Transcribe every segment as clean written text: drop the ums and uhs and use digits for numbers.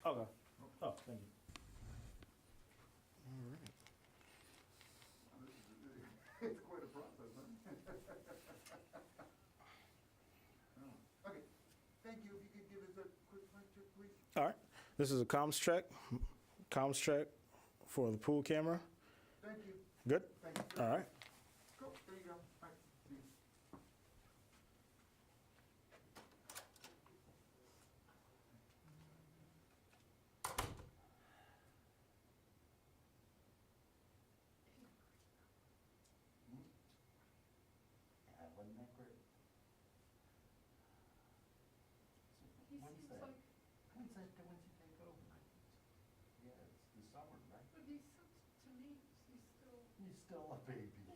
Okay. Oh, thank you. It's quite a process, huh? Oh, okay, thank you. If you could give us a quick mic check, please. All right. This is a comms check. Comms check for the pool camera. Thank you. Good? Thank you, sir. All right. Cool, there you go. All right, see you. Yeah, wasn't that great? He When's seems that? like, When's that, when's he take over? Yeah, it's the summer, right? but he's, to me, he's still. He's still a baby.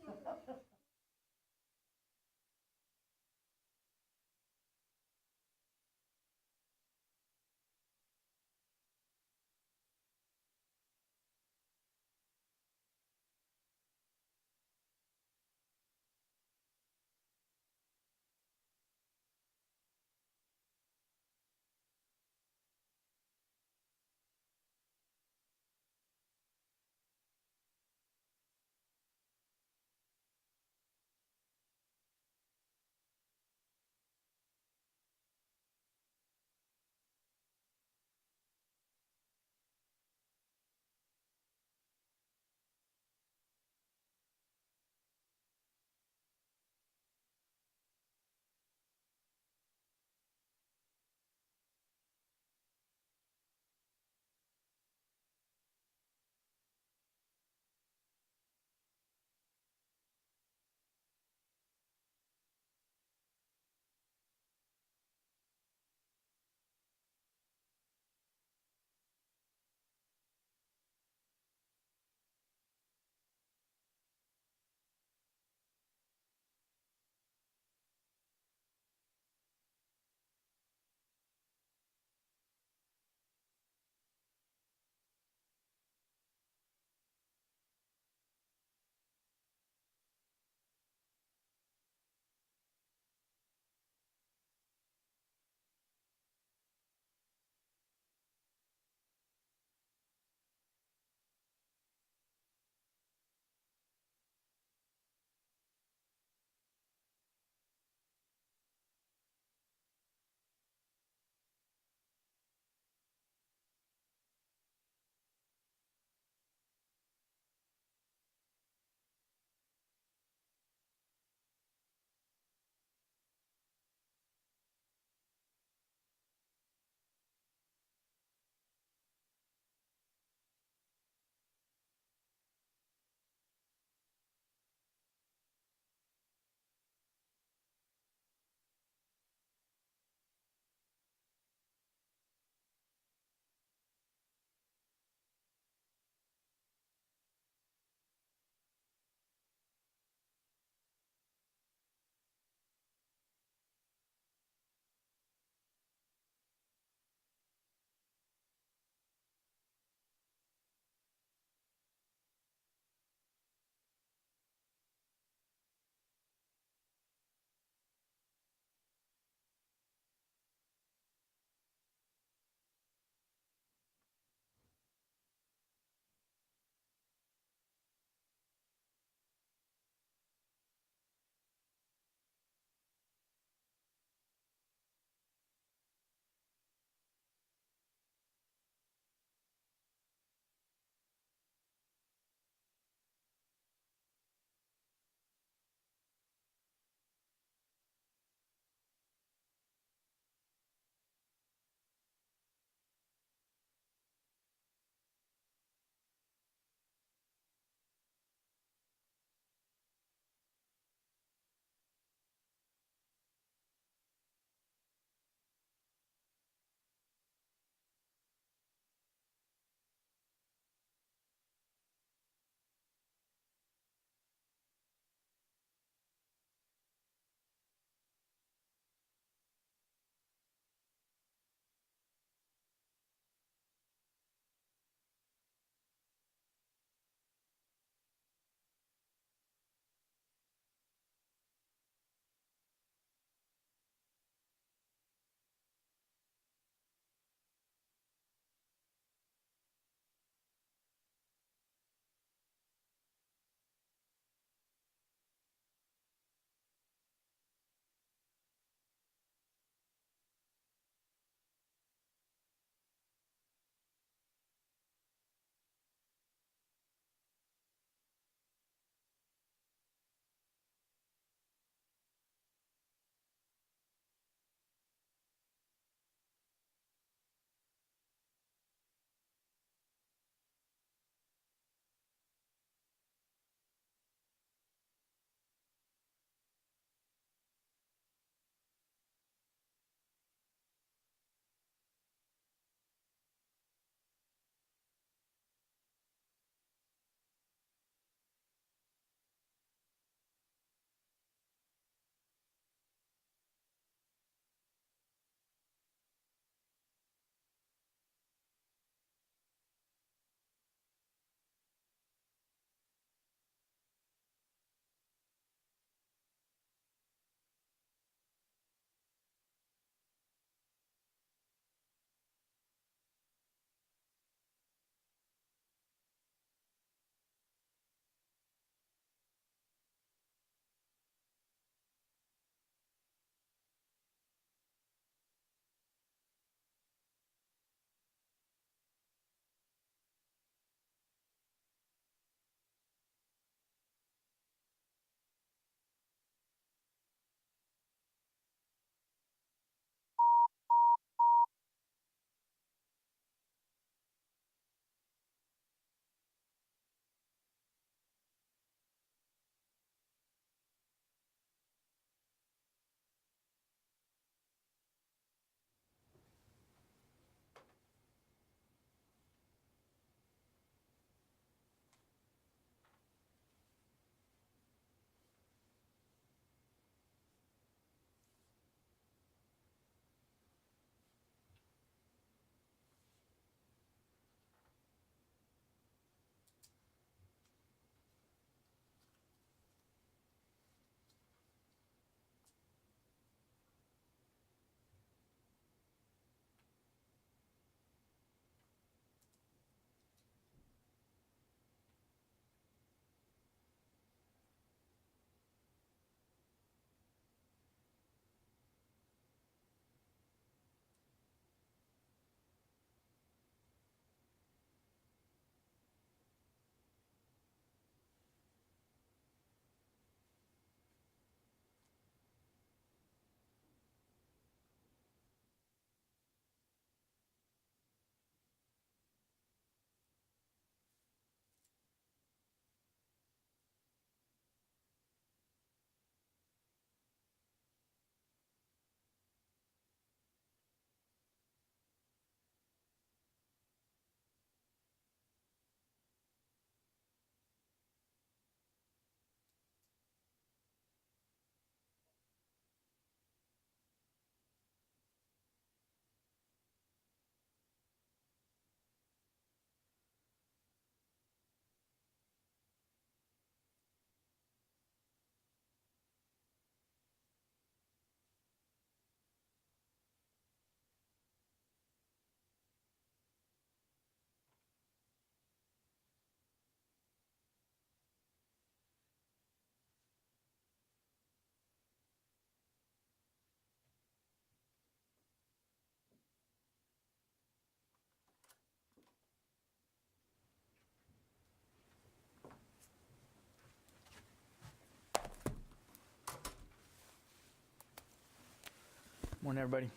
Morning, everybody.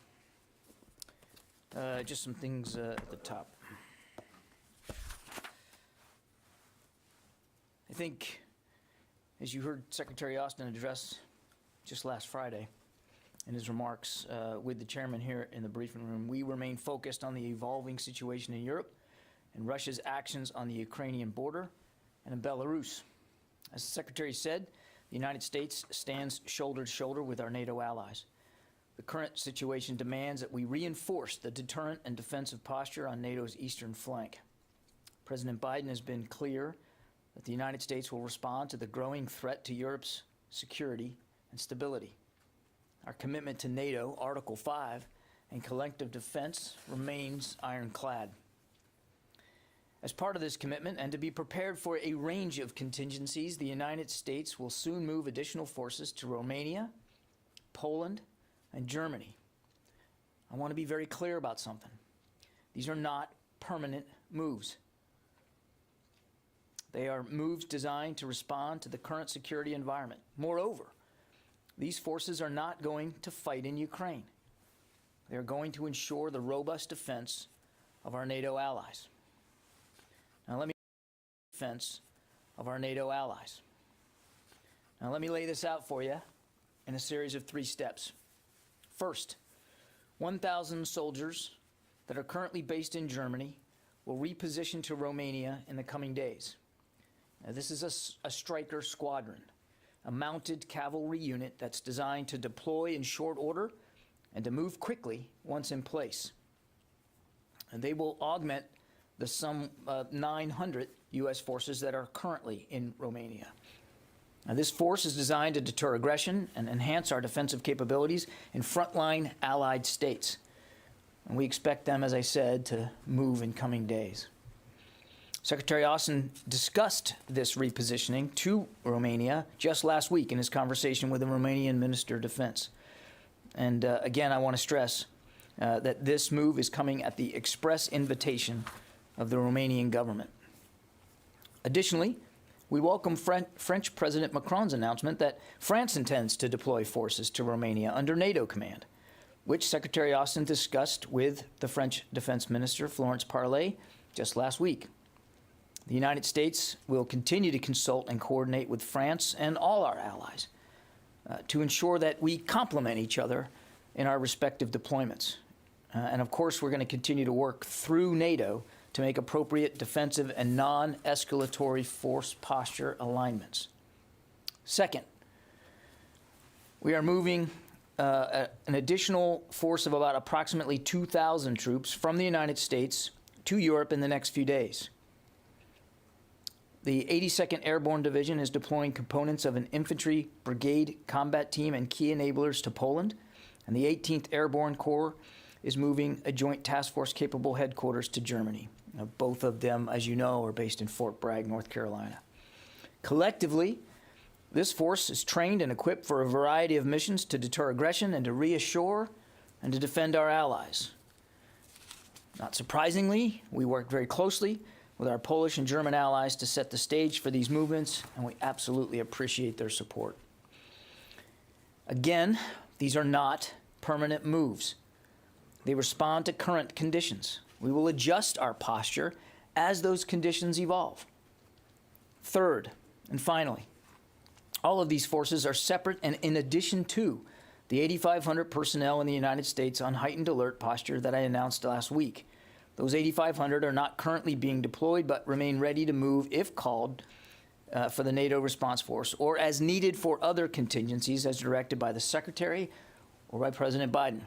Just some things at the top. I think, as you heard Secretary Austin address just last Friday in his remarks with the chairman here in the briefing room, we remain focused on the evolving situation in Europe and Russia's actions on the Ukrainian border and in Belarus. As the Secretary said, the United States stands shoulder to shoulder with our NATO allies. The current situation demands that we reinforce the deterrent and defensive posture on NATO's eastern flank. President Biden has been clear that the United States will respond to the growing threat to Europe's security and stability. Our commitment to NATO, Article 5, and collective defense remains ironclad. As part of this commitment, and to be prepared for a range of contingencies, the United States will soon move additional forces to Romania, Poland, and Germany. I want to be very clear about something. These are not permanent moves. They are moves designed to respond to the current security environment. Moreover, these forces are not going to fight in Ukraine. They are going to ensure the robust defense of our NATO allies. Now let me lay this out for you in a series of 3 steps. First, 1,000 soldiers that are currently based in Germany will reposition to Romania in the coming days. Now, this is a Stryker squadron, a mounted cavalry unit that's designed to deploy in short order and to move quickly once in place. And they will augment the some 900 U.S. forces that are currently in Romania. Now, this force is designed to deter aggression and enhance our defensive capabilities in frontline allied states. And we expect them, as I said, to move in coming days. Secretary Austin discussed this repositioning to Romania just last week in his conversation with the Romanian Minister of Defense. And again, I want to stress that this move is coming at the express invitation of the Romanian government. Additionally, we welcome French President Macron's announcement that France intends to deploy forces to Romania under NATO command, which Secretary Austin discussed with the French Defense Minister, Florence Parly, just last week. The United States will continue to consult and coordinate with France and all our allies to ensure that we complement each other in our respective deployments. And of course, we're going to continue to work through NATO to make appropriate defensive and non-escalatory force posture alignments. Second, we are moving an additional force of about approximately 2,000 troops from the United States to Europe in the next few days. The 82nd Airborne Division is deploying components of an infantry brigade combat team and key enablers to Poland, and the 18th Airborne Corps is moving a joint task force capable headquarters to Germany. Now, both of them, as you know, are based in Fort Bragg, North Carolina. Collectively, this force is trained and equipped for a variety of missions to deter aggression and to reassure and to defend our allies. Not surprisingly, we worked very closely with our Polish and German allies to set the stage for these movements, and we absolutely appreciate their support. Again, these are not permanent moves. They respond to current conditions. We will adjust our posture as those conditions evolve. Third, and finally, all of these forces are separate and in addition to the 8,500 personnel in the United States on heightened alert posture that I announced last week. Those 8,500 are not currently being deployed, but remain ready to move if called for the NATO response force or as needed for other contingencies as directed by the Secretary or by President Biden.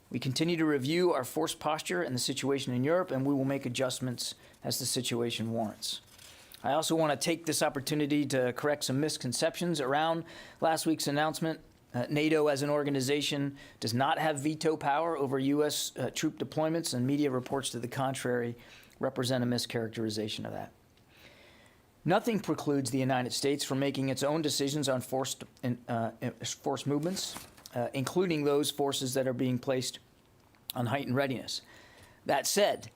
We continue to review our force posture and the situation in Europe, and we will make adjustments as the situation warrants. I also want to take this opportunity to correct some misconceptions around last week's announcement. NATO as an organization does not have veto power over U.S. Troop deployments, and media reports to the contrary represent a mischaracterization of that. Nothing precludes the United States from making its own decisions on force movements, including those forces that are being placed on heightened readiness. That said,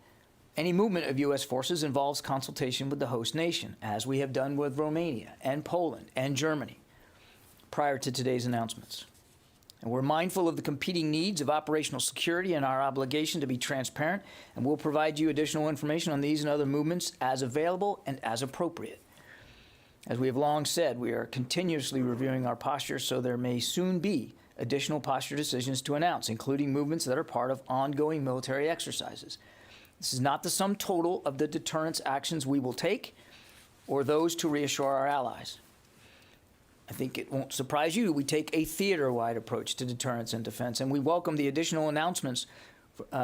any movement of U.S. forces involves consultation with the host nation, as we have done with Romania and Poland and Germany prior to today's announcements. And we're mindful of the competing needs of operational security and our obligation to be transparent, and we'll provide you additional information on these and other movements as available and as appropriate. As we have long said, we are continuously reviewing our posture, so there may soon be additional posture decisions to announce, including movements that are part of ongoing military exercises. This is not the sum total of the deterrence actions we will take or those to reassure our allies. I think it won't surprise you, we take a theater-wide approach to deterrence and defense, and we welcome the additional announcements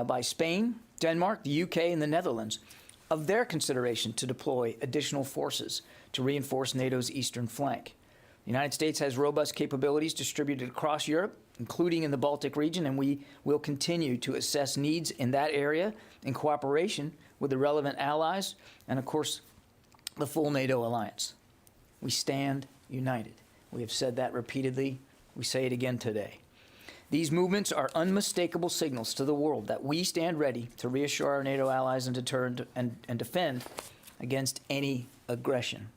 by Spain, Denmark, the UK, and the Netherlands of their consideration to deploy additional forces to reinforce NATO's eastern flank. The United States has robust capabilities distributed across Europe, including in the Baltic region, and we will continue to assess needs in that area in cooperation with the relevant allies and, of course, the full NATO alliance. We stand united. We have said that repeatedly. We say it again today. These movements are unmistakable signals to the world that we stand ready to reassure our NATO allies and deter and defend against any aggression.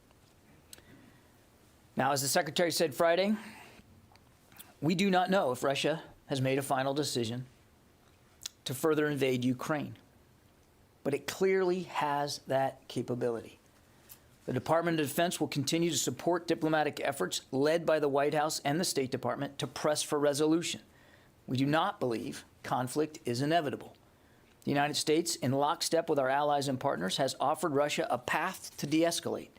Now, as the Secretary said Friday, we do not know if Russia has made a final decision to further invade Ukraine, but it clearly has that capability. The Department of Defense will continue to support diplomatic efforts led by the White House and the State Department to press for resolution. We do not believe conflict is inevitable. The United States, in lockstep with our allies and partners, has offered Russia a path to de-escalate.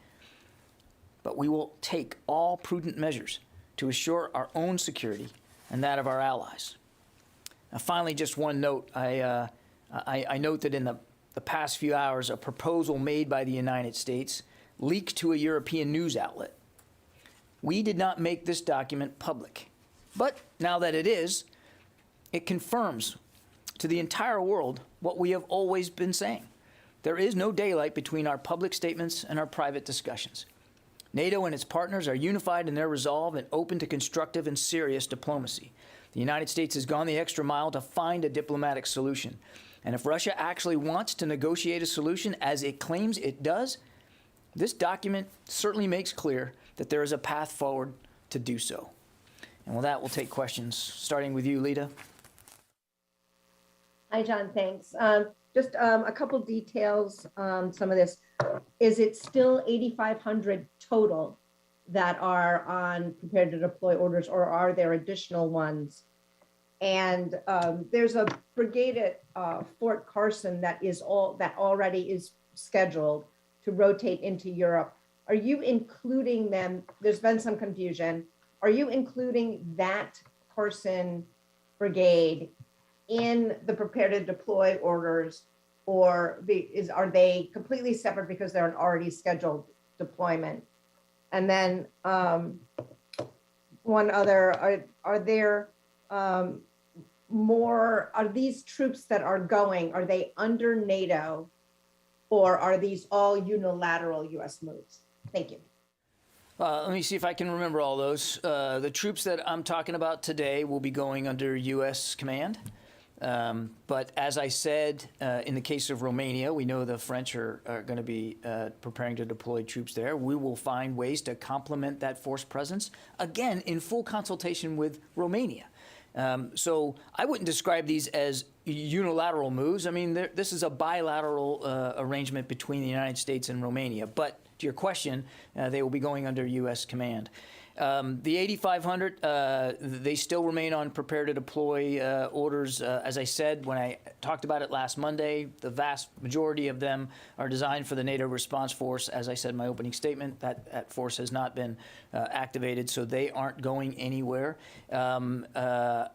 But we will take all prudent measures to assure our own security and that of our allies. Now, finally, just one note. I note that in the past few hours, a proposal made by the United States leaked to a European news outlet. We did not make this document public. But now that it is, it confirms to the entire world what we have always been saying. There is no daylight between our public statements and our private discussions. NATO and its partners are unified in their resolve and open to constructive and serious diplomacy. The United States has gone the extra mile to find a diplomatic solution. And if Russia actually wants to negotiate a solution, as it claims it does, this document certainly makes clear that there is a path forward to do so. And with that, we'll take questions, starting with you, Lita. Hi, John, thanks. Just a couple details on some of this. Is it still 8,500 total that are on prepared to deploy orders, or are there additional ones? And there's a brigade at Fort Carson that already is scheduled to rotate into Europe. Are you including them? There's been some confusion. Are you including that Carson brigade in the prepared to deploy orders, or are they completely separate because they're an already scheduled deployment? And then one other, are there more, are these troops that are going, are they under NATO, or are these all unilateral US moves? Thank you. Let me see if I can remember all those. The troops that I'm talking about today will be going under US command. But as I said, in the case of Romania, we know the French are going to be preparing to deploy troops there. We will find ways to complement that force presence, again, in full consultation with Romania. So I wouldn't describe these as unilateral moves. I mean, this is a bilateral arrangement between the United States and Romania. But to your question, they will be going under U.S. command. The 8,500, they still remain on prepare to deploy orders. As I said, when I talked about it last Monday, the vast majority of them are designed for the NATO response force. As I said in my opening statement, that force has not been activated, so they aren't going anywhere. The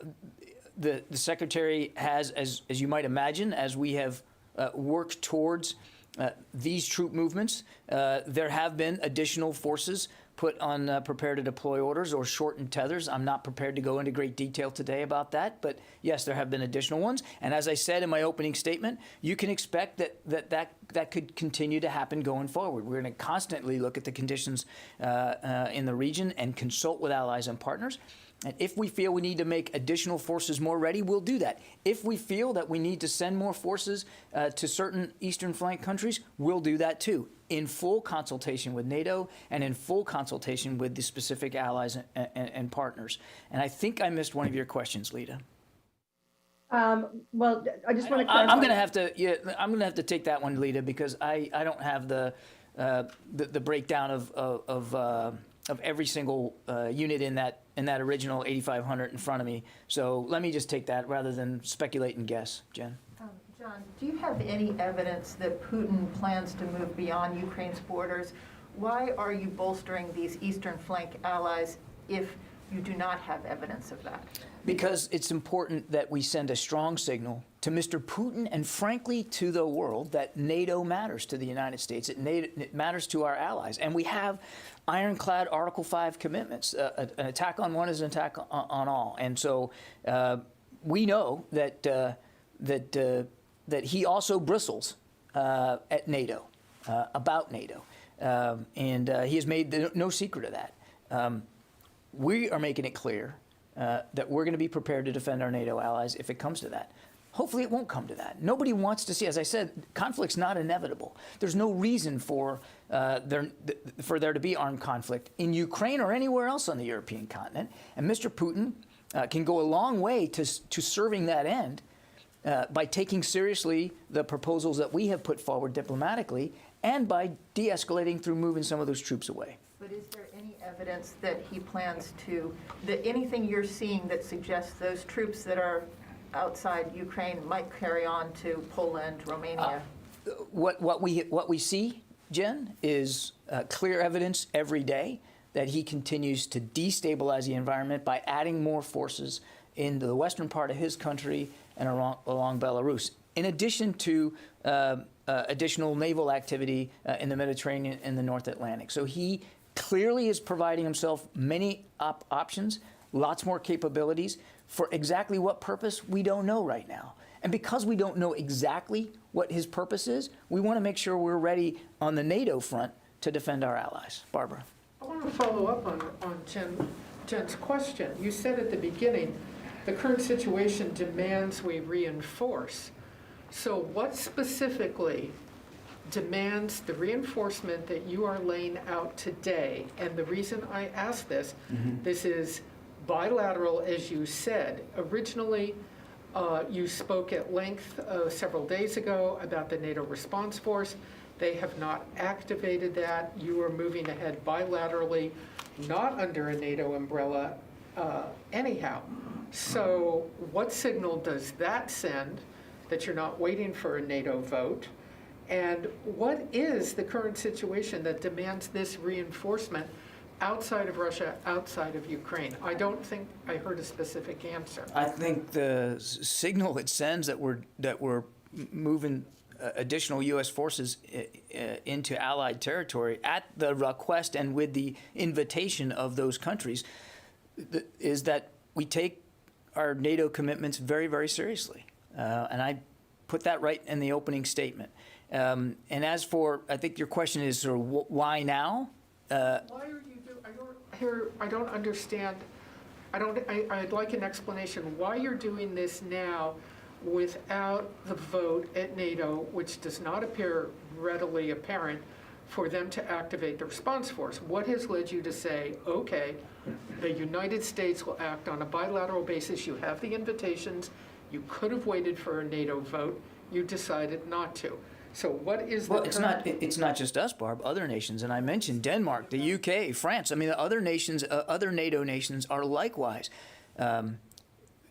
Secretary has, as you might imagine, as we have worked towards these troop movements, there have been additional forces put on prepare to deploy orders or shortened tethers. I'm not prepared to go into great detail today about that, but yes, there have been additional ones. And as I said in my opening statement, you can expect that could continue to happen going forward. We're going to constantly look at the conditions in the region and consult with allies and partners. And if we feel we need to make additional forces more ready, we'll do that. If we feel that we need to send more forces to certain eastern flank countries, we'll do that too. in full consultation with NATO and in full consultation with the specific allies and partners. And I think I missed one of your questions, Lita. Well, I just want to clarify. I'm going to have to take that one, Lita, because I don't have the breakdown of every single unit in that original 8,500 in front of me. So let me just take that rather than speculate and guess, Jen. John, do you have any evidence that Putin plans to move beyond Ukraine's borders? Why are you bolstering these eastern flank allies if you do not have evidence of that? Because it's important that we send a strong signal to Mr. Putin and, frankly, to the world that NATO matters to the United States. It matters to our allies. And we have ironclad Article 5 commitments. An attack on one is an attack on all. And so we know that he also bristles at NATO, about NATO. And he has made no secret of that. We are making it clear that we're going to be prepared to defend our NATO allies if it comes to that. Hopefully it won't come to that. Nobody wants to see, as I said, conflict's not inevitable. There's no reason for there to be armed conflict in Ukraine or anywhere else on the European continent. And Mr. Putin can go a long way to serving that end by taking seriously the proposals that we have put forward diplomatically and by de-escalating through moving some of those troops away. But is there any evidence that he plans to, that anything you're seeing that suggests those troops that are outside Ukraine might carry on to Poland, Romania? What we see, Jen, is clear evidence every day that he continues to destabilize the environment by adding more forces into the western part of his country and along Belarus, in addition to additional naval activity in the Mediterranean and the North Atlantic. So he clearly is providing himself many options, lots more capabilities. For exactly what purpose, we don't know right now. And because we don't know exactly what his purpose is, we want to make sure we're ready on the NATO front to defend our allies. Barbara. I want to follow up on Jen's question. You said at the beginning, the current situation demands we reinforce. So what specifically demands the reinforcement that you are laying out today? And the reason I ask this, this is bilateral, as you said. Originally, you spoke at length several days ago about the NATO response force. They have not activated that. You are moving ahead bilaterally, not under a NATO umbrella anyhow. So what signal does that send that you're not waiting for a NATO vote? And what is the current situation that demands this reinforcement outside of Russia, outside of Ukraine? I don't think I heard a specific answer. I think the signal it sends that we're moving additional U.S. forces into Allied territory at the request and with the invitation of those countries is that we take our NATO commitments very, very seriously. And I put that right in the opening statement. And as for, I think your question is sort of why now? Why are you doing, I don't understand. I'd like an explanation why you're doing this now without the vote at NATO, which does not appear readily apparent, for them to activate the response force. What has led you to say, okay, the United States will act on a bilateral basis, you have the invitations, you could have waited for a NATO vote, you decided not to. So what is the it's not just us, Barb, other nations, and I mentioned Denmark, the UK, France. I mean, the other nations, other NATO nations are likewise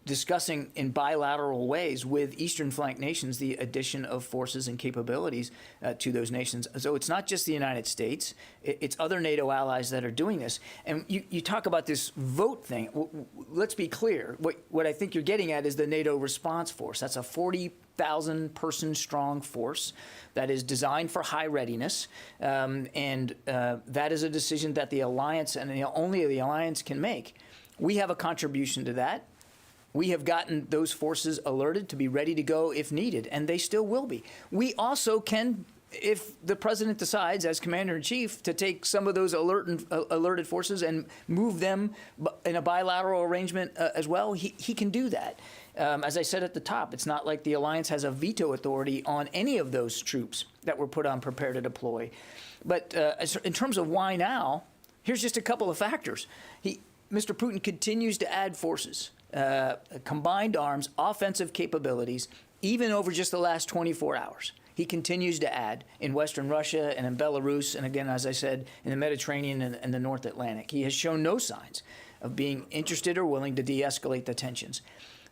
discussing in bilateral ways with Eastern flank nations the addition of forces and capabilities to those nations. So it's not just the United States, it's other NATO allies that are doing this. And you talk about this vote thing. Let's be clear. What I think you're getting at is the NATO response force. That's a 40,000 person strong force that is designed for high readiness. And that is a decision that the alliance and only the alliance can make. We have a contribution to that. We have gotten those forces alerted to be ready to go if needed, and they still will be. We also can if the president decides, as commander-in-chief, to take some of those alerted forces and move them in a bilateral arrangement as well, he can do that. As I said at the top, it's not like the alliance has a veto authority on any of those troops that were put on prepare to deploy. But in terms of why now, here's just a couple of factors. Mr. Putin continues to add forces, combined arms, offensive capabilities, even over just the last 24 hours. He continues to add in Western Russia and in Belarus, and again, as I said, in the Mediterranean and the North Atlantic. He has shown no signs of being interested or willing to de-escalate the tensions.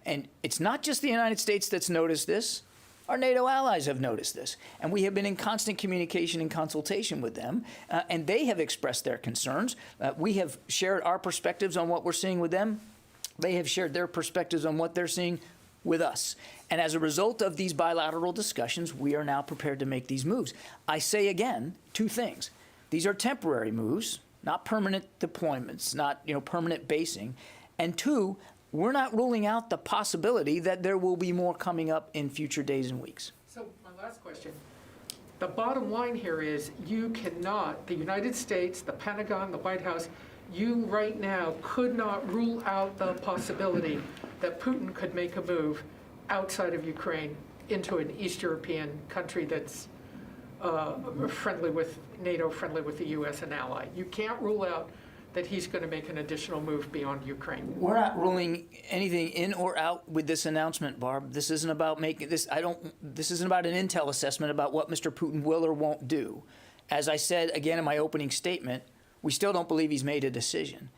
And it's not just the United States that's noticed this. Our NATO allies have noticed this. And we have been in constant communication and consultation with them, and they have expressed their concerns. We have shared our perspectives on what we're seeing with them. They have shared their perspectives on what they're seeing with us. And as a result of these bilateral discussions, we are now prepared to make these moves. I say again, two things. These are temporary moves, not permanent deployments, not permanent basing. And two, we're not ruling out the possibility that there will be more coming up in future days and weeks. So my last question. The bottom line here is you cannot, the United States, the Pentagon, the White House, you right now could not rule out the possibility that Putin could make a move outside of Ukraine into an East European country that's friendly with NATO, friendly with the U.S. and ally. You can't rule out that he's going to make an additional move beyond Ukraine. We're not ruling anything in or out with this announcement, Barb. This isn't about making this. This isn't about an intel assessment about what Mr. Putin will or won't do. As I said again in my opening statement, we still don't believe he's made a decision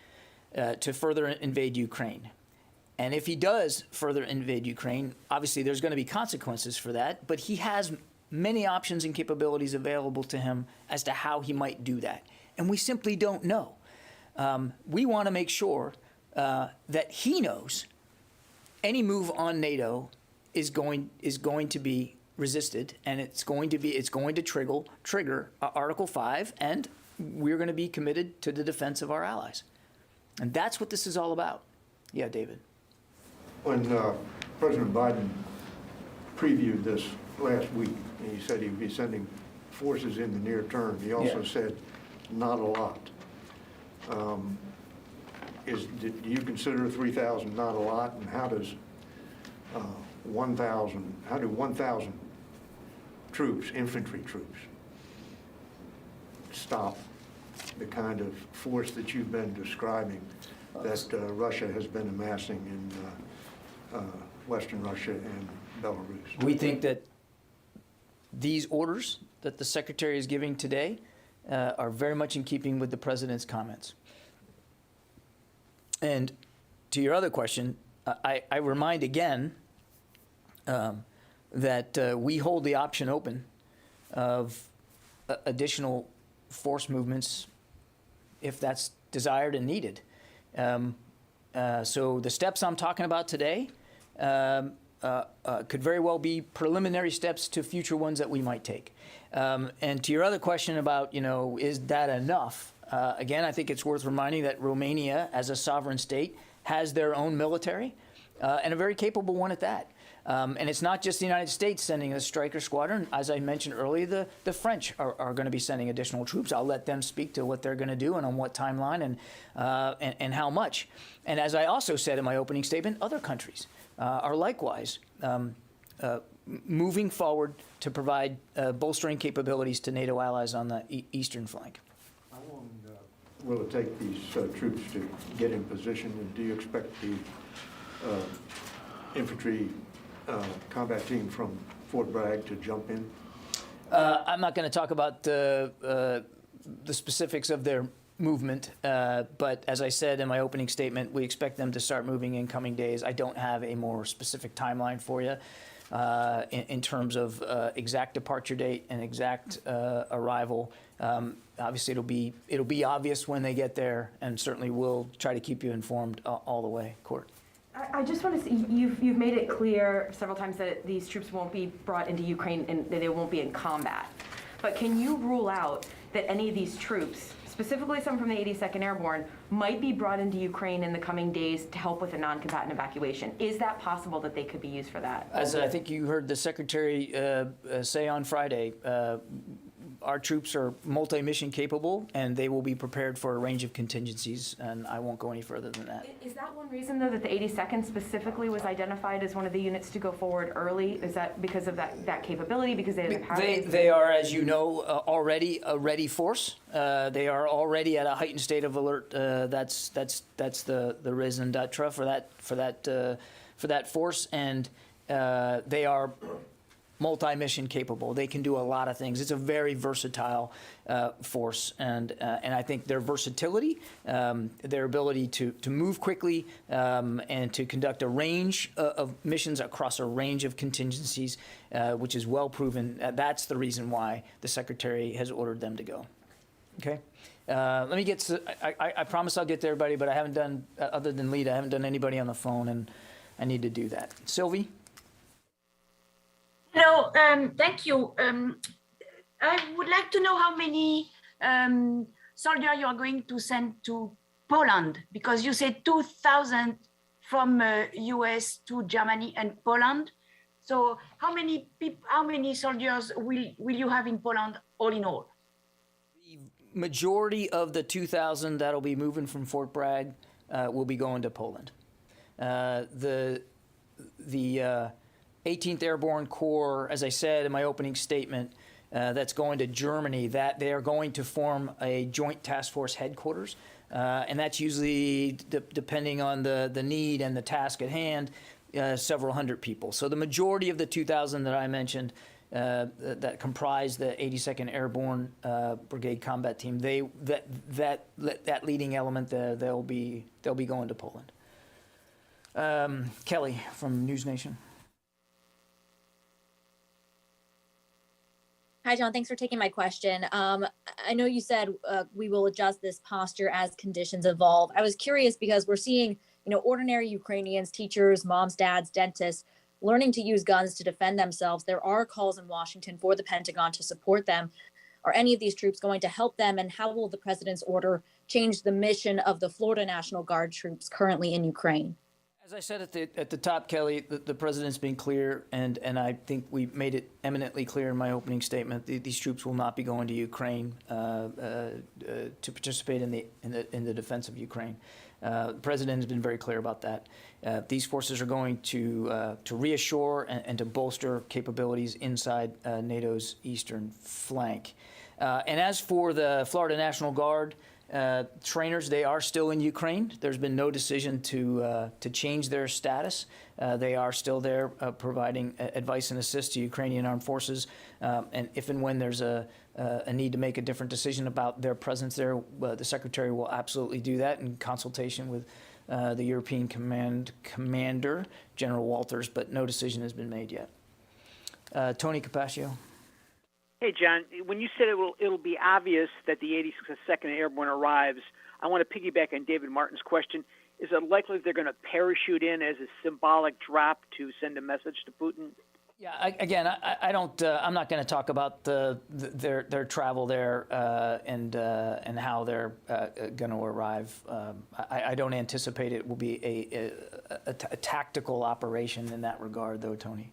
to further invade Ukraine. And if he does further invade Ukraine, obviously there's going to be consequences for that. But he has many options and capabilities available to him as to how he might do that, and we simply don't know. We want to make sure that he knows any move on NATO is going to be resisted, and it's going to trigger Article 5, and we're going to be committed to the defense of our allies, and that's what this is all about. Yeah, David. When President Biden previewed this last week, and he said he would be sending forces in the near term, he also said not a lot. Do you consider 3,000 not a lot, and how does 1,000 troops, infantry troops, stop the kind of force that you've been describing that Russia has been amassing in Western Russia and Belarus? We think that these orders that the Secretary is giving today are very much in keeping with the President's comments. And to your other question, I remind again that we hold the option open of additional force movements if that's desired and needed. So the steps I'm talking about today could very well be preliminary steps to future ones that we might take. And to your other question about, is that enough? Again, I think it's worth reminding that Romania, as a sovereign state, has their own military, and a very capable one at that. And it's not just the United States sending a Stryker squadron. As I mentioned earlier, the French are going to be sending additional troops. I'll let them speak to what they're going to do and on what timeline and how much. And as I also said in my opening statement, other countries are likewise moving forward to provide bolstering capabilities to NATO allies on the eastern flank. How long will it take these troops to get in position, and do you expect the infantry combat team from Fort Bragg to jump in? I'm not going to talk about the specifics of their movement, but as I said in my opening statement, we expect them to start moving in coming days. I don't have a more specific timeline for you in terms of exact departure date and exact arrival. Obviously, it'll be obvious when they get there, and certainly we'll try to keep you informed all the way. Court. I just want to say, you've made it clear several times that these troops won't be brought into Ukraine and that they won't be in combat. But can you rule out that any of these troops, specifically some from the 82nd Airborne, might be brought into Ukraine in the coming days to help with a non-combatant evacuation? Is that possible that they could be used for that? As I think you heard the Secretary say on Friday, our troops are multi-mission capable, and they will be prepared for a range of contingencies, and I won't go any further than that. Is that one reason, though, that the 82nd specifically was identified as one of the units to go forward early? Is that because of that capability, because they have They are, as you know, already a ready force. They are already at a heightened state of alert. That's the raison d'etre for that force, and they are multi-mission capable. They can do a lot of things. It's a very versatile force, and I think their versatility, their ability to move quickly, and to conduct a range of missions across a range of contingencies, which is well proven. That's the reason why the Secretary has ordered them to go. Okay. Let me get to, I promise I'll get to everybody, but I haven't done, other than Lita, I haven't done anybody on the phone, and I need to do that. Sylvie? Hello, thank you. I would like to know how many soldiers you are going to send to Poland, because you said 2,000 from US to Germany and Poland. So how many soldiers will you have in Poland all in all? The majority of the 2,000 that'll be moving from Fort Bragg will be going to Poland. The 18th Airborne Corps, as I said in my opening statement, that's going to Germany, that they are going to form a joint task force headquarters. And that's usually, depending on the need and the task at hand, several hundred people. So the majority of the 2,000 that I mentioned that comprise the 82nd Airborne Brigade Combat Team, that leading element, they'll be going to Poland. Kelly from News Nation. Hi, John. Thanks for taking my question. I know you said we will adjust this posture as conditions evolve. I was curious because we're seeing, ordinary Ukrainians, teachers, moms, dads, dentists, learning to use guns to defend themselves. There are calls in Washington for the Pentagon to support them. Are any of these troops going to help them? And how will the president's order change the mission of the Florida National Guard troops currently in Ukraine? As I said at the top, Kelly, the president's been clear, and I think we made it eminently clear in my opening statement. These troops will not be going to Ukraine to participate in the defense of Ukraine. The president has been very clear about that. These forces are going to reassure and to bolster capabilities inside NATO's eastern flank. And as for the Florida National Guard, trainers, they are still in Ukraine. There's been no decision to change their status. They are still there providing advice and assist to Ukrainian armed forces. And if and when there's a need to make a different decision about their presence there, the Secretary will absolutely do that in consultation with the European Commander, General Walters, but no decision has been made yet. Tony Capaccio. Hey, John, when you said it'll be obvious that the 82nd Airborne arrives, I want to piggyback on David Martin's question. Is it likely they're going to parachute in as a symbolic drop to send a message to Putin? Yeah, I don't. I'm not going to talk about their travel there and how they're going to arrive. I don't anticipate it will be a tactical operation in that regard, though, Tony.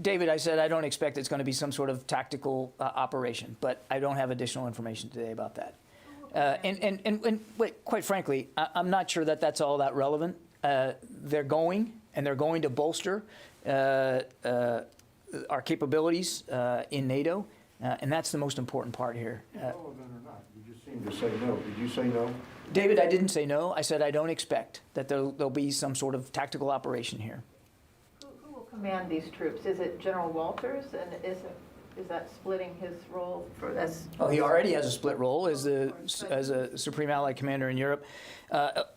David, I said I don't expect it's going to be some sort of tactical operation, but I don't have additional information today about that. And quite frankly, I'm not sure that that's all that relevant. They're going to bolster our capabilities in NATO, and that's the most important part here. Relevant or not? You just seemed to say no. Did you say no? David, I didn't say no. I said I don't expect that there'll be some sort of tactical operation here. Who will command these troops? Is it General Walters, and is that splitting his role for this? Oh, he already has a split role as a Supreme Allied Commander in Europe.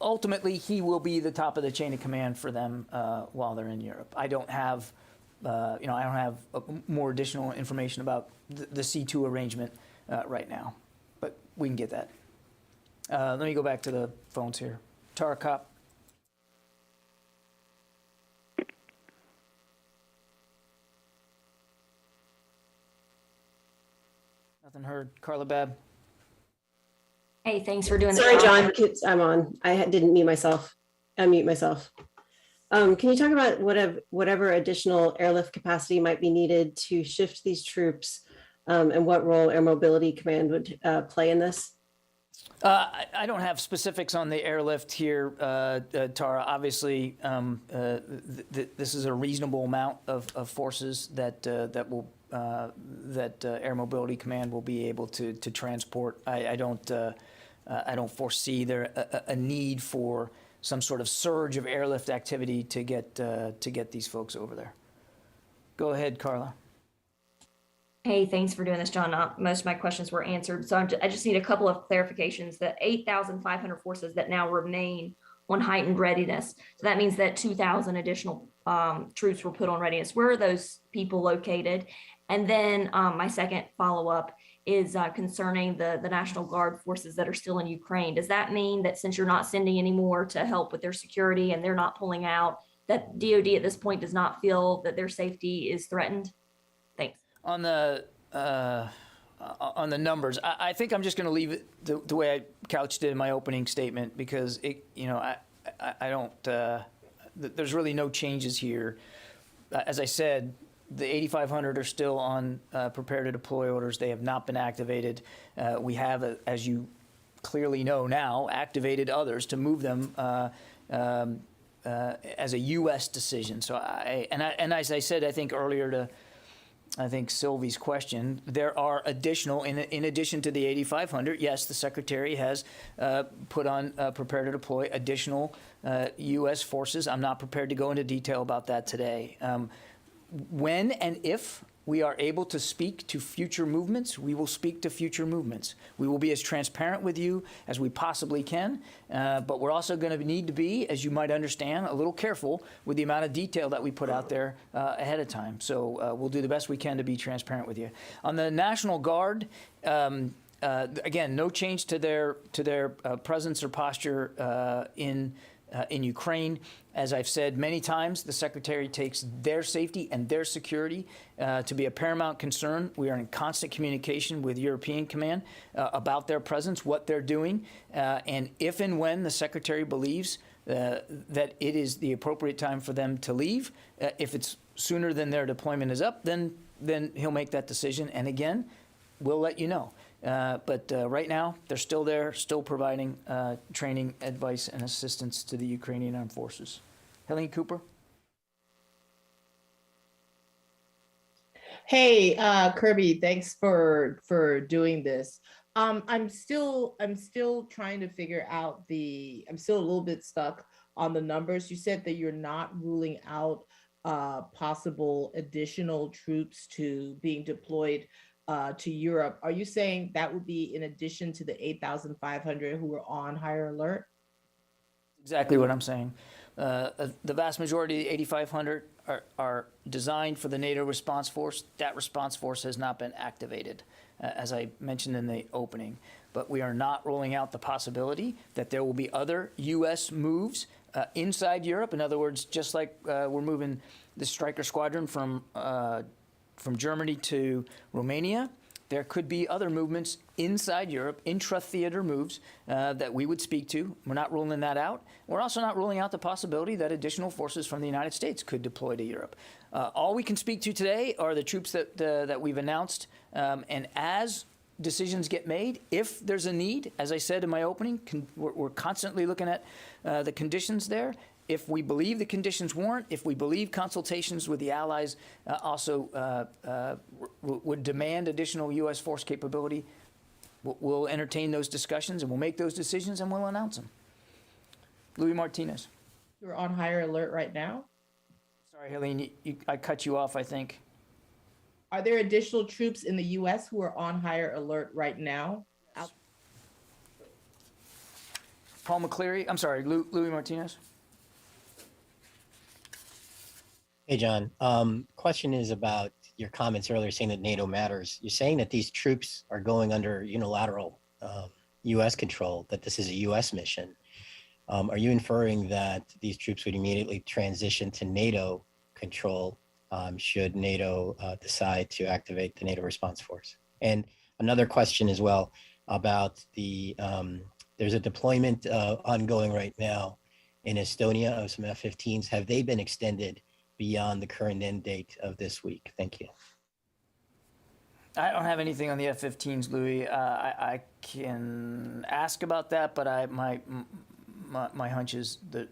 Ultimately, he will be the top of the chain of command for them while they're in Europe. I don't have, more additional information about the C2 arrangement right now, but we can get that. Let me go back to the phones here. Tara Kopp. Nothing heard. Carla Babb. Hey, thanks for doing Sorry, John, I'm on. I didn't unmute myself. Can you talk about whatever additional airlift capacity might be needed to shift these troops, and what role Air Mobility Command would play in this? I don't have specifics on the airlift here, Tara. Obviously, this is a reasonable amount of forces that Air Mobility Command will be able to transport. I don't foresee there a need for some sort of surge of airlift activity to get these folks over there. Go ahead, Carla. Hey, thanks for doing this, John. Most of my questions were answered. So I just need a couple of clarifications. The 8,500 forces that now remain on heightened readiness. So that means that 2,000 additional troops were put on readiness. Where are those people located? And then my second follow-up is concerning the National Guard forces that are still in Ukraine. Does that mean that since you're not sending any more to help with their security and they're not pulling out, that DoD at this point does not feel that their safety is threatened? Thanks. On the numbers, I think I'm just going to leave it the way I couched it in my opening statement, because I don't. There's really no changes here. As I said, the 8,500 are still on prepare to deploy orders. They have not been activated. We have, as you clearly know now, activated others to move them as a U.S. decision. So and as I said, I think earlier to Sylvie's question, there are additional, in addition to the 8,500, yes, the Secretary has put on, prepare to deploy additional U.S. forces. I'm not prepared to go into detail about that today. When and if we are able to speak to future movements, we will speak to future movements. We will be as transparent with you as we possibly can, but we're also going to need to be, as you might understand, a little careful with the amount of detail that we put out there ahead of time. So we'll do the best we can to be transparent with you. On the National Guard, again, no change to their presence or posture in Ukraine. As I've said many times, the Secretary takes their safety and their security to be a paramount concern. We are in constant communication with European Command about their presence, what they're doing, and if and when the Secretary believes that it is the appropriate time for them to leave, if it's sooner than their deployment is up, then he'll make that decision. And again, we'll let you know. But right now, they're still there, still providing training, advice, and assistance to the Ukrainian armed forces. Helene Cooper? Hey, Kirby, thanks for doing this. I'm still trying to figure out I'm still a little bit stuck on the numbers. You said that you're not ruling out possible additional troops being deployed to Europe. Are you saying that would be in addition to the 8,500 who are on higher alert? Exactly what I'm saying. The vast majority of the 8,500 are designed for the NATO response force. That response force has not been activated, as I mentioned in the opening. But we are not ruling out the possibility that there will be other U.S. moves inside Europe. In other words, just like we're moving the Stryker Squadron from Germany to Romania, there could be other movements inside Europe, intra-theater moves that we would speak to. We're not ruling that out. We're also not ruling out the possibility that additional forces from the United States could deploy to Europe. All we can speak to today are the troops that we've announced. And as decisions get made, if there's a need, as I said in my opening, we're constantly looking at the conditions there. If we believe the conditions warrant, if we believe consultations with the allies also would demand additional U.S. force capability, we'll entertain those discussions and we'll make those decisions and we'll announce them. Louis Martinez. You're on higher alert right now? Sorry, Helene, I cut you off, I think. Are there additional troops in the U.S. who are on higher alert right now? Paul McCleary, I'm sorry, Louis Martinez. Hey, John. Question is about your comments earlier saying that NATO matters. You're saying that these troops are going under unilateral U.S. control, that this is a U.S. mission. Are you inferring that these troops would immediately transition to NATO control should NATO decide to activate the NATO response force? And another question as well about there's a deployment ongoing right now in Estonia of some F-15s. Have they been extended beyond the current end date of this week? Thank you. I don't have anything on the F-15s, Louis. I can ask about that, but my hunch is that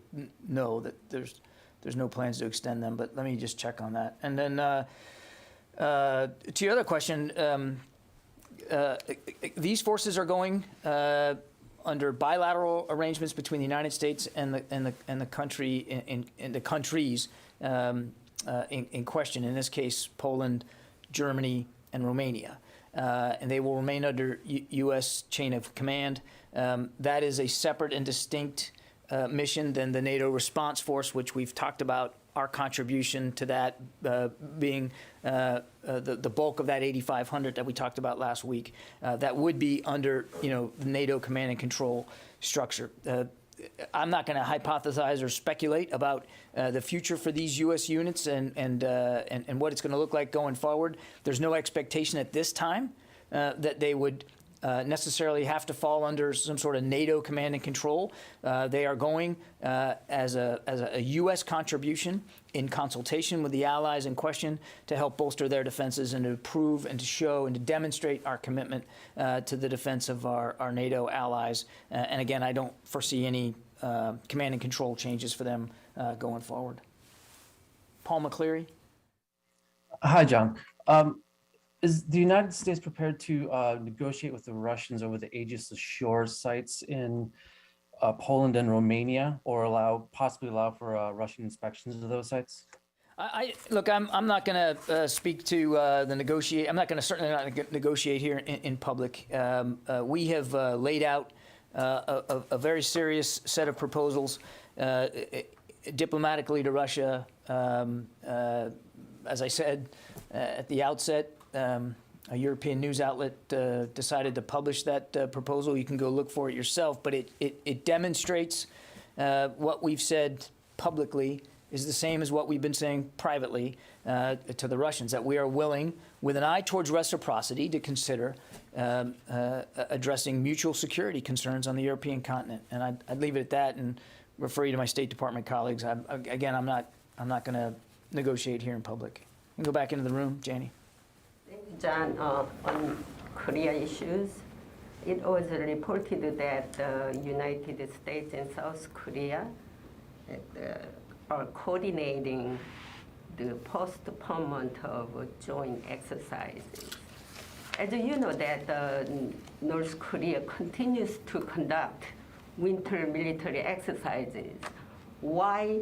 no, that there's no plans to extend them. But let me just check on that. And then to your other question, these forces are going under bilateral arrangements between the United States and the country in the countries in question. In this case, Poland, Germany, and Romania, and they will remain under U.S. chain of command. That is a separate and distinct mission than the NATO response force, which we've talked about. Our contribution to that being the bulk of that 8,500 that we talked about last week. That would be under the NATO command and control structure. I'm not going to hypothesize or speculate about the future for these U.S. units and what it's going to look like going forward. There's no expectation at this time that they would necessarily have to fall under some sort of NATO command and control. They are going as a U.S. contribution in consultation with the allies in question to help bolster their defenses and to prove and to show and to demonstrate our commitment to the defense of our NATO allies. And again, I don't foresee any command and control changes for them going forward. Paul McCleary. Hi, John. Is the United States prepared to negotiate with the Russians over the Aegis Ashore sites in Poland and Romania, or possibly allow for Russian inspections of those sites? Look, I'm not going to speak to the negotiate. I'm not going to certainly not negotiate here in public. We have laid out a very serious set of proposals diplomatically to Russia. As I said at the outset, a European news outlet decided to publish that proposal. You can go look for it yourself, but it demonstrates what we've said publicly is the same as what we've been saying privately to the Russians, that we are willing, with an eye towards reciprocity, to consider addressing mutual security concerns on the European continent. And I'd leave it at that and refer you to my State Department colleagues. Again, I'm not going to negotiate here in public. You can go back into the room, Janie. Thank you, John. On Korea issues, it was reported that the United States and South Korea are coordinating the postponement of joint exercises. As you know that North Korea continues to conduct winter military exercises. Why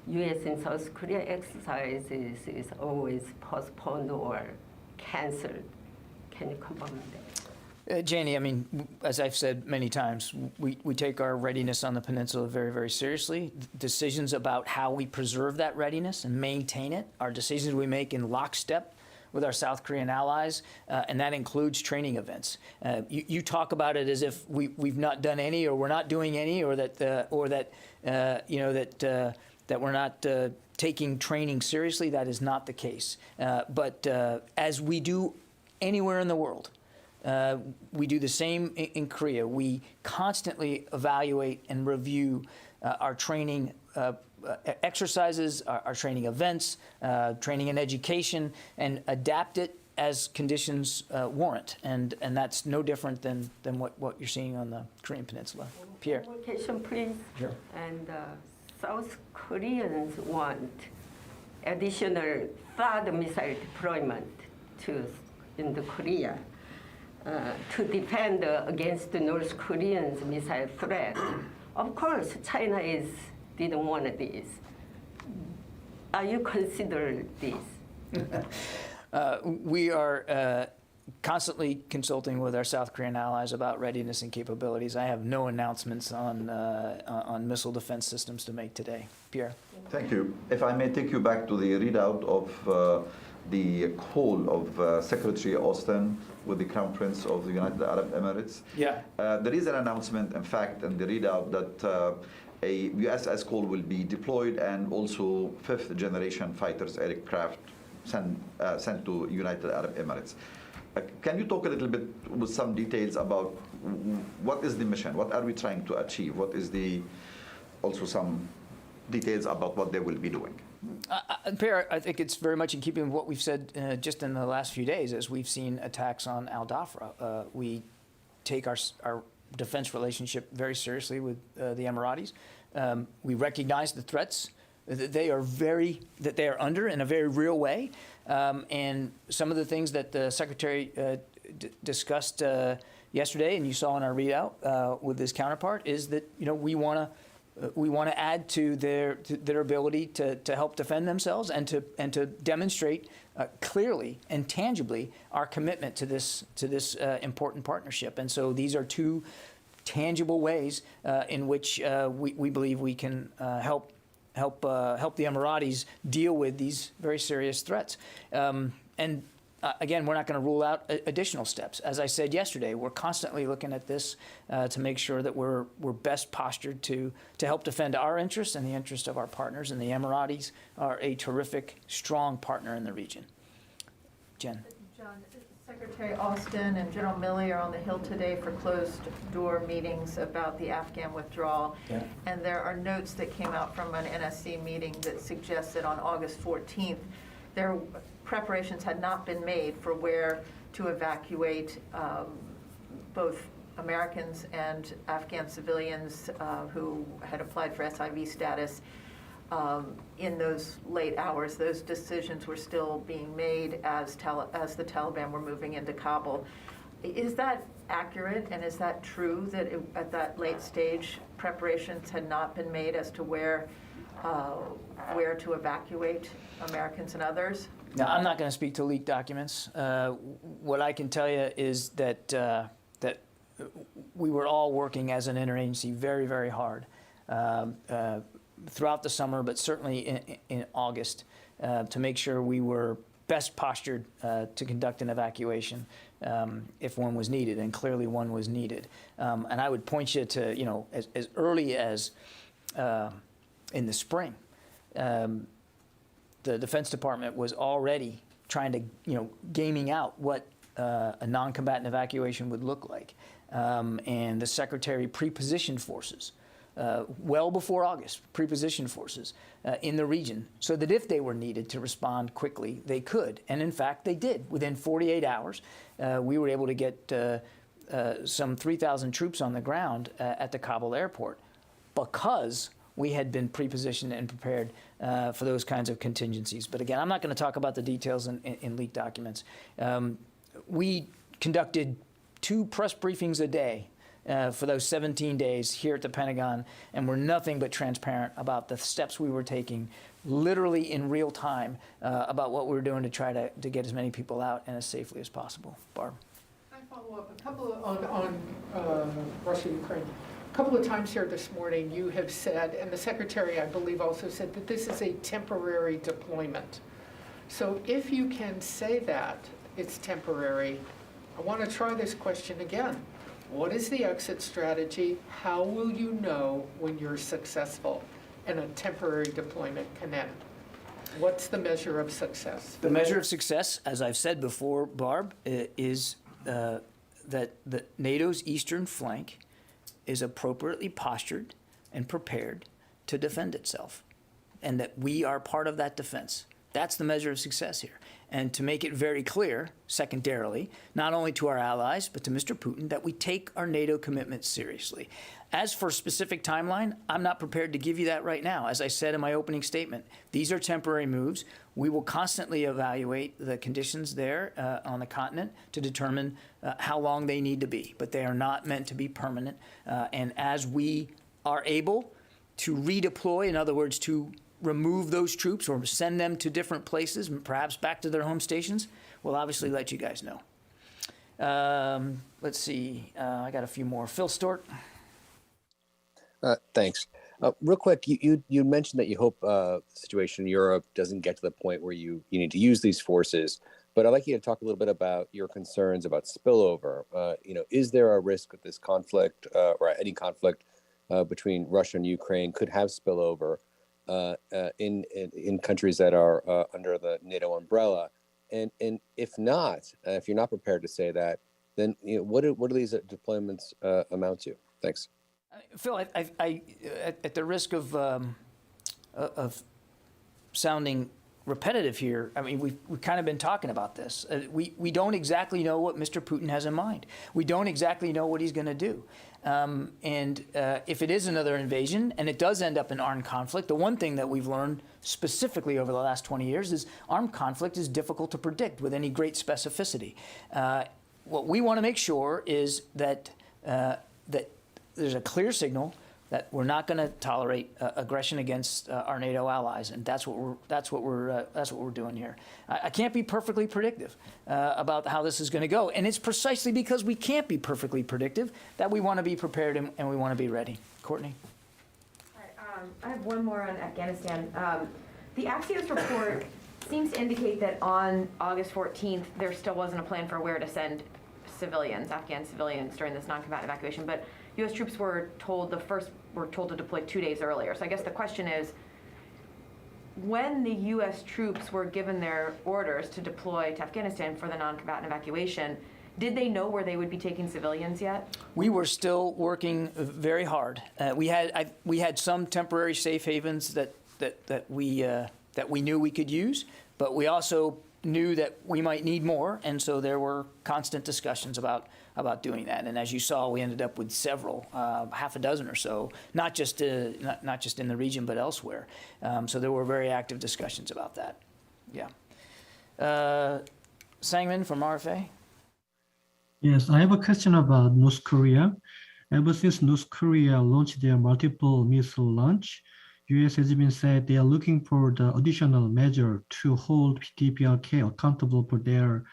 U.S. and South Korea exercises is always postponed or canceled? Can you confirm that? Janie, I mean, as I've said many times, we take our readiness on the peninsula very, very seriously. Decisions about how we preserve that readiness and maintain it are decisions we make in lockstep with our South Korean allies, and that includes training events. You talk about it as if we've not done any, or we're not doing any, or that we're not taking training seriously. That is not the case. But as we do anywhere in the world, we do the same in Korea. We constantly evaluate and review our training exercises, our training events, training and education, and adapt it as conditions warrant. And that's no different than what you're seeing on the Korean Peninsula. Pierre. Clarification, please. Sure. And South Koreans want additional THAAD missile deployment in the Korea to defend against the North Koreans' missile threat. Of course, China didn't want this. Are you considering this? We are constantly consulting with our South Korean allies about readiness and capabilities. I have no announcements on missile defense systems to make today. Pierre. Thank you. If I may take you back to the readout of the call of Secretary Austin with the Crown Prince of the United Arab Emirates. Yeah. There is an announcement, in fact, in the readout that a USS Cole will be deployed, and also fifth generation fighters aircraft sent to United Arab Emirates. Can you talk a little bit with some details about what is the mission? What are we trying to achieve? What is the also some details about what they will be doing. Per, I think it's very much in keeping with what we've said just in the last few days as we've seen attacks on Al Dhafra. We take our defense relationship very seriously with the Emiratis. We recognize the threats that they are under in a very real way. And some of the things that the Secretary discussed yesterday, and you saw in our readout with his counterpart, is that we want to add to their ability to help defend themselves and to demonstrate clearly and tangibly our commitment to this important partnership. And so these are two tangible ways in which we believe we can help the Emiratis deal with these very serious threats. Again, we're not going to rule out additional steps. As I said yesterday, we're constantly looking at this to make sure that we're best postured to help defend our interests and the interests of our partners. And the Emiratis are a terrific, strong partner in the region. Jen. John, Secretary Austin and General Milley are on the Hill today for closed-door meetings about the Afghan withdrawal. Yeah. And there are notes that came out from an NSC meeting that suggests that on August 14th, their preparations had not been made for where to evacuate both Americans and Afghan civilians who had applied for SIV status in those late hours. Those decisions were still being made as the Taliban were moving into Kabul. Is that accurate, and is that true that at that late stage preparations had not been made as to where to evacuate Americans and others? Now, I'm not going to speak to leaked documents. What I can tell you is that that we were all working as an interagency very, very hard throughout the summer, but certainly in August, to make sure we were best postured to conduct an evacuation if one was needed, and clearly one was needed. And I would point you to, as early as in the spring, the Defense Department was already trying to, gaming out what a non-combatant evacuation would look like. And the Secretary pre-positioned forces, well before August, pre-positioned forces in the region so that if they were needed to respond quickly, they could. And in fact, they did. Within 48 hours, we were able to get some 3,000 troops on the ground at the Kabul airport because we had been pre-positioned and prepared for those kinds of contingencies. But again, I'm not going to talk about the details in leaked documents. We conducted 2 press briefings a day for those 17 days here at the Pentagon, and we're nothing but transparent about the steps we were taking, literally in real time, about what we were doing to try to get as many people out and as safely as possible. Barb. Can I follow up a couple on Russia, Ukraine? A couple of times here this morning, you have said, and the Secretary, I believe, also said that this is a temporary deployment. So if you can say that it's temporary, I want to try this question again. What is the exit strategy? How will you know when you're successful and a temporary deployment can end? What's the measure of success? The measure of success, as I've said before, Barb, is that the NATO's eastern flank is appropriately postured and prepared to defend itself, and that we are part of that defense. That's the measure of success here. And to make it very clear, secondarily, not only to our allies, but to Mr. Putin, that we take our NATO commitments seriously. As for specific timeline, I'm not prepared to give you that right now. As I said in my opening statement, these are temporary moves. We will constantly evaluate the conditions there on the continent to determine how long they need to be, but they are not meant to be permanent. And as we are able to redeploy, in other words, to remove those troops or send them to different places, perhaps back to their home stations, we'll obviously let you guys know. Let's see. I got a few more. Phil Stort. Thanks. Real quick, you mentioned that you hope the situation in Europe doesn't get to the point where you need to use these forces. But I'd like you to talk a little bit about your concerns about spillover. Is there a risk that this conflict or any conflict between Russia and Ukraine could have spillover in countries that are under the NATO umbrella? And if not, if you're not prepared to say that, then what do these deployments amount to? Thanks. Phil, at the risk of sounding repetitive here, I mean, we've kind of been talking about this. We don't exactly know what Mr. Putin has in mind. We don't exactly know what he's going to do. If it is another invasion and it does end up in armed conflict, the one thing that we've learned specifically over the last 20 years is armed conflict is difficult to predict with any great specificity. What we want to make sure is that that there's a clear signal that we're not going to tolerate aggression against our NATO allies, and that's what we're doing here. I can't be perfectly predictive about how this is going to go, and it's precisely because we can't be perfectly predictive that we want to be prepared and we want to be ready. Courtney. I have one more on Afghanistan. The Axios report seems to indicate that on August 14th, there still wasn't a plan for where to send civilians, Afghan civilians, during this non-combatant evacuation, but U.S. troops were told to deploy 2 days earlier. So I guess the question is, when the U.S. troops were given their orders to deploy to Afghanistan for the non-combatant evacuation, did they know where they would be taking civilians yet? We were still working very hard. We had some temporary safe havens that we knew we could use, but we also knew that we might need more, and so there were constant discussions about doing that. And as you saw, we ended up with several, half a dozen or so, not just in the region but elsewhere. So there were very active discussions about that. Yeah. Sangman from RFA. Yes, I have a question about North Korea. Ever since North Korea launched their multiple missile launch, U.S. has been said they are looking for the additional measure to hold DPRK accountable for their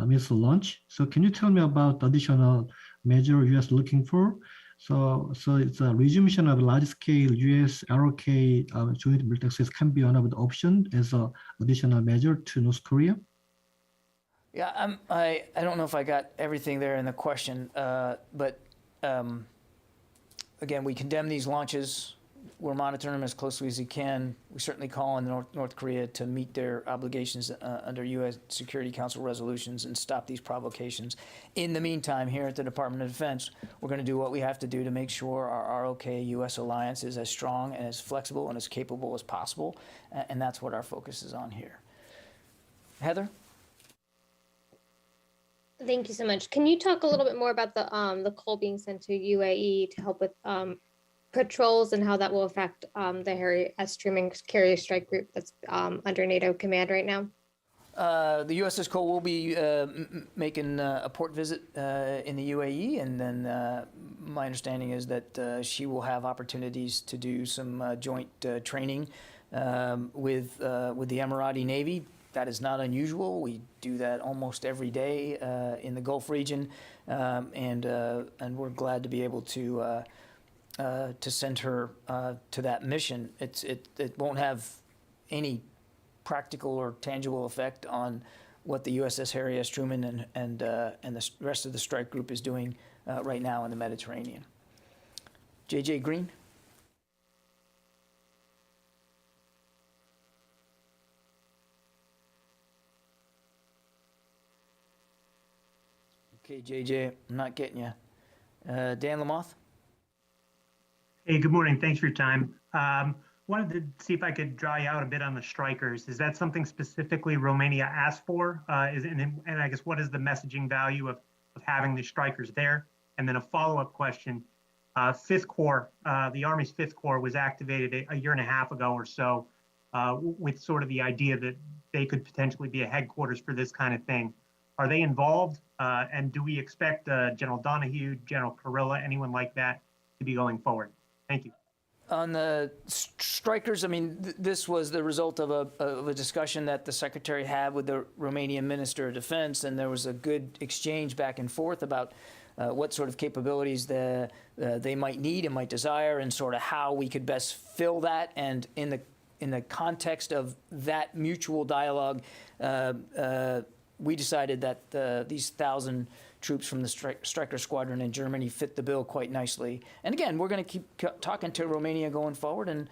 missile launch. So can you tell me about the additional measure U.S. looking for? So it's a resumption of large-scale U.S. ROK joint military exercise can be one of the options as an additional measure to North Korea? Yeah, I don't know if I got everything there in the question, but again, we condemn these launches. We're monitoring them as closely as we can. We certainly call on North Korea to meet their obligations under U.S. Security Council resolutions and stop these provocations. In the meantime, here at the Department of Defense, we're going to do what we have to do to make sure our ROK U.S. alliance is as strong and as flexible and as capable as possible, and that's what our focus is on here. Heather? Thank you so much. Can you talk a little bit more about the coal being sent to UAE to help with patrols and how that will affect the Harry S. Truman Carrier Strike Group that's under NATO command right now? The USS Cole will be making a port visit in the UAE, and then my understanding is that she will have opportunities to do some joint training with the Emirati Navy. That is not unusual. We do that almost every day in the Gulf region, and we're glad to be able to send her to that mission. It won't have any practical or tangible effect on what the USS Harry S. Truman and the rest of the strike group is doing right now in the Mediterranean. J.J. Green? Okay, J.J., I'm not getting you. Dan Lamoth? Hey, good morning. Thanks for your time. Wanted to see if I could draw you out a bit on the strikers. Is that something specifically Romania asked for? And I guess what is the messaging value of having the strikers there? And then a follow-up question. Fifth Corps, the Army's Fifth Corps was activated a year and a half ago or so with sort of the idea that they could potentially be a headquarters for this kind of thing. Are they involved? And do we expect General Donahue, General Kurilla, anyone like that to be going forward? Thank you. On the strikers, I mean, this was the result of a discussion that the Secretary had with the Romanian Minister of Defense, and there was a good exchange back and forth about what sort of capabilities they might need and might desire, and sort of how we could best fill that. And in the context of that mutual dialogue, we decided that these 1,000 troops from the Stryker Squadron in Germany fit the bill quite nicely. And again, we're going to keep talking to Romania going forward, and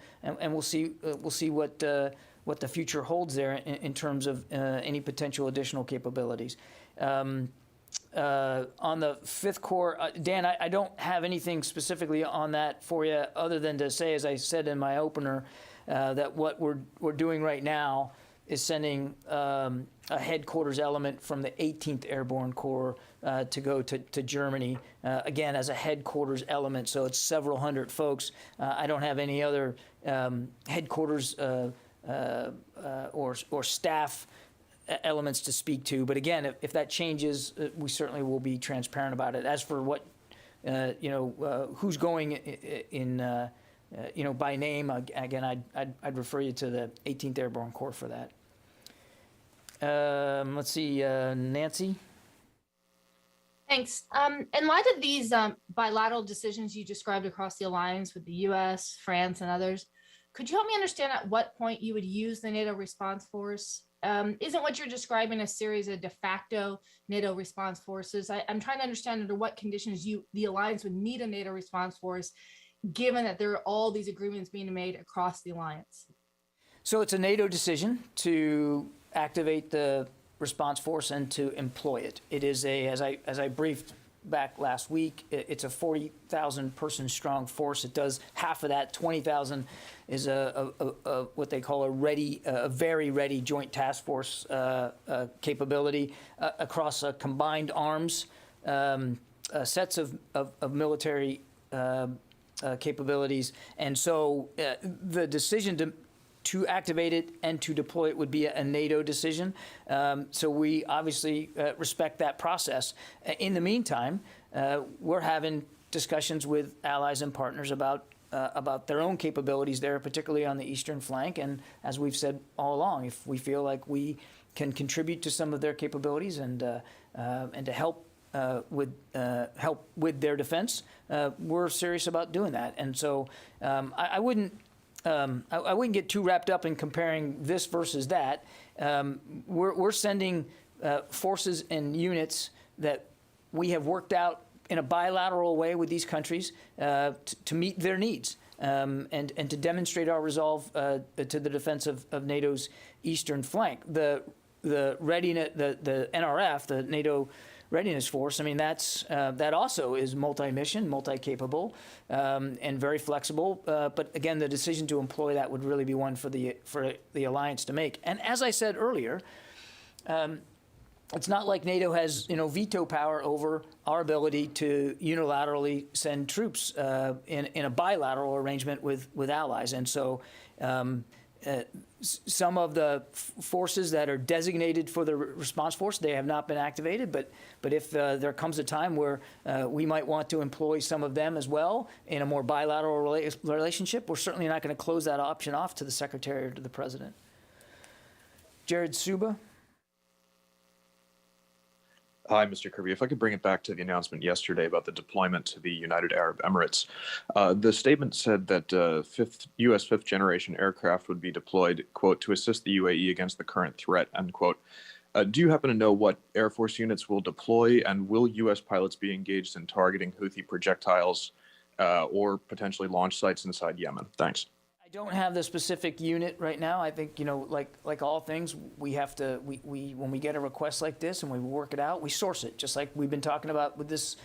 we'll see what the future holds there in terms of any potential additional capabilities. the Fifth Corps, Dan, I don't have anything specifically on that for you, other than to say, as I said in my opener, that what we're doing right now is sending a headquarters element from the 18th Airborne Corps to go to Germany, again, as a headquarters element. So it's several hundred folks. I don't have any other headquarters or staff elements to speak to. But again, if that changes, we certainly will be transparent about it. As for what, who's going in, by name, again, I'd refer you to the 18th Airborne Corps for that. Let's see, Nancy. Thanks. In light of these bilateral decisions you described across the alliance with the US, France, and others, could you help me understand at what point you would use the NATO response force? Isn't what you're describing a series of de facto NATO response forces? I'm trying to understand under what conditions the alliance would need a NATO response force, given that there are all these agreements being made across the alliance. So it's a NATO decision to activate the response force and to employ it. It is as I briefed back last week, it's a 40,000 person strong force. It does half of that. 20,000 is a what they call a very ready joint task force capability across combined arms, sets of military capabilities. And so the decision to activate it and to deploy it would be a NATO decision. So we obviously respect that process. In the meantime, we're having discussions with allies and partners about their own capabilities there, particularly on the eastern flank. And as we've said all along, if we feel like we can contribute to some of their capabilities and to help with their defense, we're serious about doing that. And so I wouldn't get too wrapped up in comparing this versus that. We're sending forces and units that we have worked out in a bilateral way with these countries to meet their needs and to demonstrate our resolve to the defense of NATO's eastern flank. The readiness, the NRF, the NATO Readiness Force, I mean, that also is multi-mission, multi-capable, and very flexible. But again, the decision to employ that would really be one for the alliance to make. And as I said earlier, it's not like NATO has veto power over our ability to unilaterally send troops in a bilateral arrangement with allies. And so some of the forces that are designated for the response force, they have not been activated, but if there comes a time where we might want to employ some of them as well in a more bilateral relationship, we're certainly not going to close that option off to the Secretary or to the President. Jared Suba. Hi, Mr. Kirby. If I could bring it back to the announcement yesterday about the deployment to the United Arab Emirates. The statement said that U.S. fifth-generation aircraft would be deployed, quote, to assist the UAE against the current threat, end quote. Do you happen to know what Air Force units will deploy, and will U.S. pilots be engaged in targeting Houthi projectiles or potentially launch sites inside Yemen? Thanks. I don't have the specific unit right now. I think, like all things, we have to, when we get a request like this and we work it out, we source it, just like we've been talking about with this,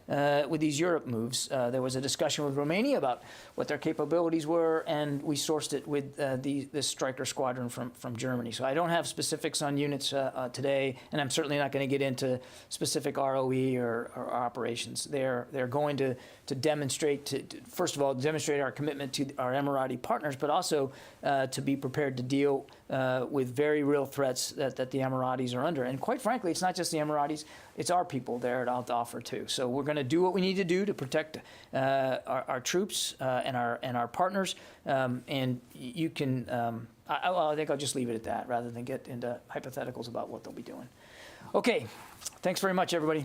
with these Europe moves. There was a discussion with Romania about what their capabilities were, and we sourced it with this Stryker squadron from Germany. So I don't have specifics on units today, and I'm certainly not going to get into specific ROE or operations. They're going to demonstrate, first of all, demonstrate our commitment to our Emirati partners, but also to be prepared to deal with very real threats that the Emiratis are under. And quite frankly, it's not just the Emiratis, it's our people there to offer too. So we're going to do what we need to do to protect our troops and our partners. And you can, I think I'll just leave it at that rather than get into hypotheticals about what they'll be doing. Okay, thanks very much, everybody.